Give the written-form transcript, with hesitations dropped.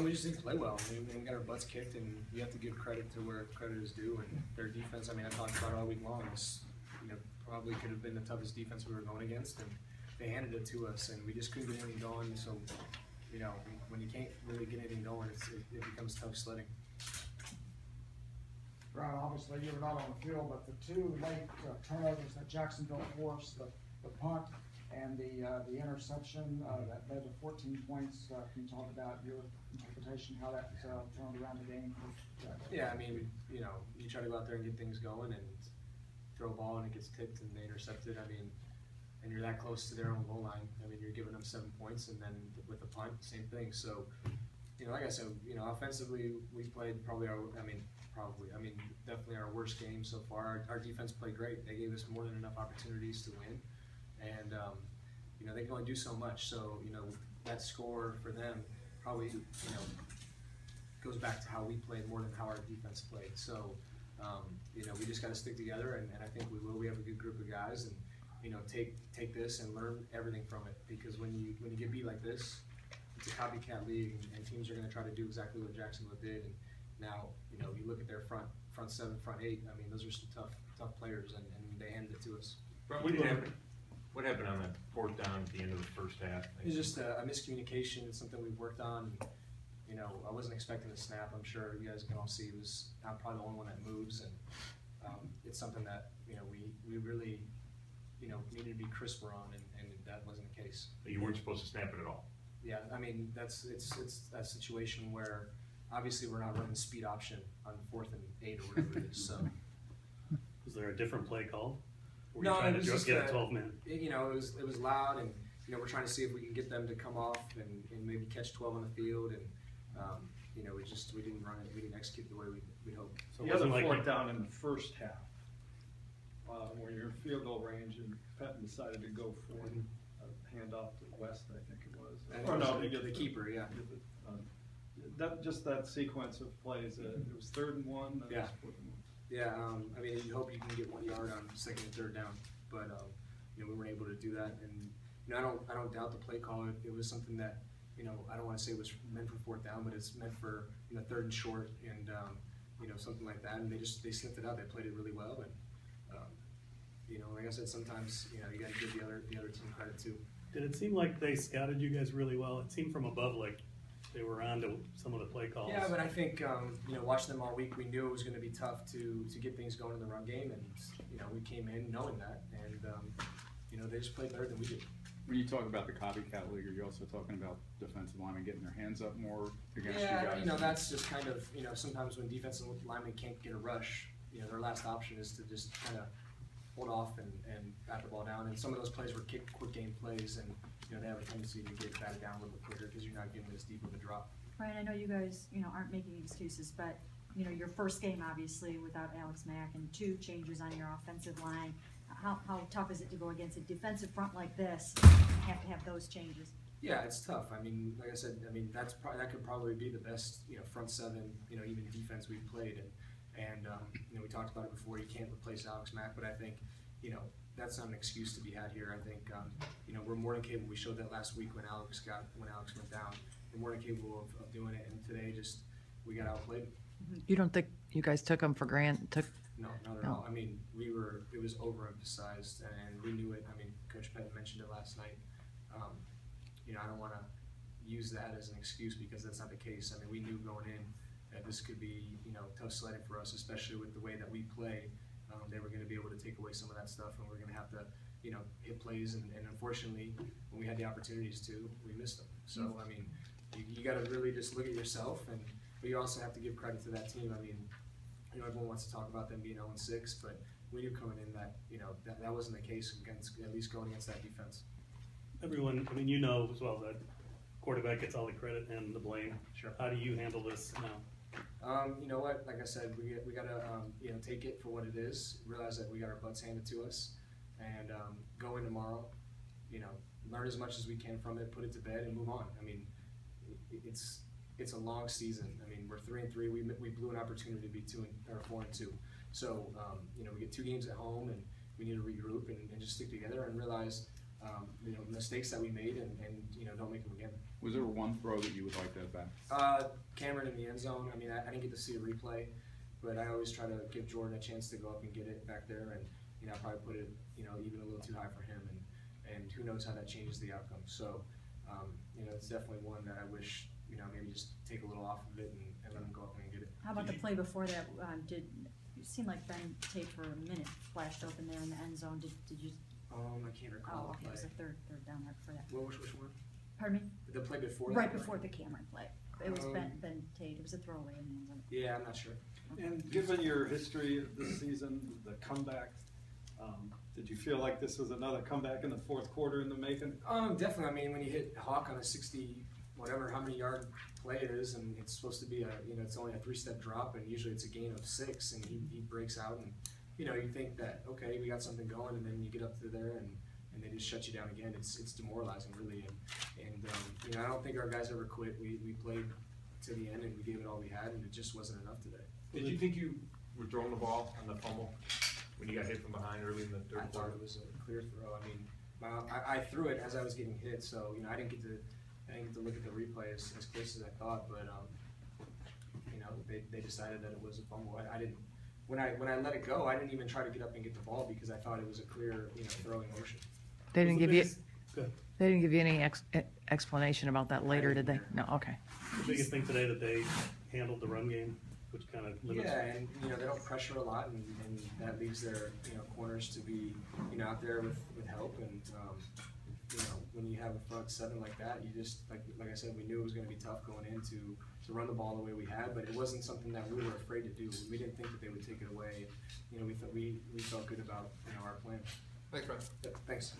We just didn't play well. I mean, we got our butts kicked, and you have to give credit to where credit is due. And their defense, I mean, I talked about it all week long. It's, probably could have been the toughest defense we were going against, and they handed it to us, and we just couldn't get anything going. So, when you can't really get anything going, it becomes tough sledding. Brian, obviously you were not on the field, but the two late turnovers that Jacksonville forced, the punt and the interception that led to 14 points. Can you talk about your interpretation, how that turned around the game? Yeah, I mean, you try to go out there and get things going and throw a ball and it gets tipped and they intercept it. I mean, and you're that close to their own goal line. I mean, you're giving them 7 points, and then with the punt, same thing. So, like I said, offensively we played definitely our worst game so far. Our defense played great. They gave us more than enough opportunities to win, and they can only do so much. So that score for them probably goes back to how we played more than how our defense played. So we just got to stick together, and I think we will. We have a good group of guys, and take this and learn everything from it, because when you get beat like this, it's a copycat league, and teams are going to try to do exactly what Jacksonville did. And now you look at their front seven, front eight. I mean, those are some tough players, and they handed it to us. What happened on that fourth down at the end of the first half? It's just a miscommunication. It's something we've worked on. I wasn't expecting a snap. I'm sure you guys can all see I'm probably the only one that moves, and it's something that we really needed to be crisper on, and that wasn't the case. But you weren't supposed to snap it at all. Yeah, I mean it's a situation where obviously we're not running the speed option on 4th and 8 or whatever it is. So was there a different play called? No, it was just get a 12-man. It was loud, and we're trying to see if we can get them to come off and maybe catch 12 on the field, and we didn't run it, we didn't execute the way we hoped. So you had the fourth down in the first half, where you're in field goal range, and Patton decided to go for a handoff to West, I think it was. The keeper, yeah. That sequence of plays, it was 3rd and 1. Yeah. Yeah, I mean, you hope you can get 1 yard on 2nd and 3rd down, but we weren't able to do that. And I don't doubt the play call. It was something that I don't want to say it was meant for 4th down, but it's meant for 3rd and short, and something like that. And they sniffed it out. They played it really well, and like I said, sometimes you got to give the other team credit too. Did it seem like they scouted you guys really well? It seemed from above like they were on to some of the play calls. Yeah, but I think watching them all week, we knew it was going to be tough to get things going in the run game, and we came in knowing that, and they just played better than we did. When you talk about the copycat league, are you also talking about defensive linemen getting their hands up more against you guys? Yeah, that's just kind of sometimes when defensive linemen can't get a rush, their last option is to just kind of hold off and bat the ball down. And some of those plays were quick game plays, and they have a tendency to get batted down a little bit quicker because you're not getting as deep of a drop. Brian, I know you guys aren't making excuses, but your first game obviously without Alex Mack and 2 changes on your offensive line. How tough is it to go against a defensive front like this and have to have those changes? Yeah, it's tough. I mean, like I said, that could probably be the best front seven even defense we've played, and we talked about it before. You can't replace Alex Mack, but I think that's not an excuse to be had here. I think we're more than capable. We showed that last week when Alex went down. We're more than capable of doing it, and today we got outplayed. You don't think you guys took them for granted? No, not at all. I mean, it was overemphasized, and we knew it. I mean, Coach Pettit mentioned it last night. I don't want to use that as an excuse because that's not the case. I mean, we knew going in that this could be, tough sledding for us, especially with the way that we play. They were going to be able to take away some of that stuff, and we're going to have to, hit plays. And unfortunately, when we had the opportunities to, we missed them. So, I mean, you got to really just look at yourself, but you also have to give credit to that team. I mean, everyone wants to talk about them being 0-6, but we knew coming in that, that wasn't the case against, at least going against that defense. Everyone, I mean, as well that quarterback gets all the credit and the blame. Sure. How do you handle this now? You know what? Like I said, we gotta take it for what it is. Realize that we got our butts handed to us, and go in tomorrow. Learn as much as we can from it, put it to bed, and move on. I mean, it's a long season. I mean, we're 3-3. We blew an opportunity to be 4-2. So we get 2 games at home, and we need to regroup and just stick together and realize mistakes that we made and don't make them again. Was there one throw that you would like to have back? Cameron in the end zone, I mean, I didn't get to see a replay, but I always try to give Jordan a chance to go up and get it back there, and, you know, I probably put it, you know, even a little too high for him, and who knows how that changes the outcome. So, you know, it's definitely one that I wish, you know, maybe just take a little off of it and let him go up and get it. How about the play before that, it seemed like Ben Tate for a minute flashed open there in the end zone, did you? I can't recall Oh, the okay, it was play. a third down there for that. Which one? Pardon me? The play before that? Right before the Cameron play. It was Um, Ben Tate, it was a throwaway in the end zone. Yeah, I'm not sure. And given your history of this season, the comeback, did you feel like this was another comeback in the fourth quarter in the making? Definitely. I mean, when you hit Hawk on a 60, whatever, how many yard play it is, and it's supposed to be it's only a 3-step drop, and usually it's a gain of 6, and he breaks out, and, you know, you think that, okay, we got something going, and then you get up to there, and they just shut you down again. It's demoralizing, really, and you know, I don't think our guys ever quit. We played to the end, and we gave it all we had, and it just wasn't enough today. Did you think you were throwing the ball on the fumble when you got hit from behind early in the I third thought quarter? it was a clear throw. I mean, I threw it as I was getting hit, so, you know, I didn't get to look at the replay as close as I thought, but you know, they decided that it was a fumble. I didn't. When I let it go, I didn't even try to get up and get the ball because I thought it was a clear, you know, throwing motion. They didn't give you, Good. they didn't give you any explanation about that later, did they? No, okay. The biggest thing today that they handled the run game, which kind of limits. Yeah, and, you know, they don't pressure a lot, and that leaves their, you know, corners to be, you know, out there with help, and, you know, when you have a front seven like that, you just, like I said, we knew it was gonna be tough going in to run the ball the way we had, but it wasn't something that we were afraid to do. We didn't think that they would take it away. You know, we felt good about, you know, our plan. Thanks, Ron. Yep, thanks.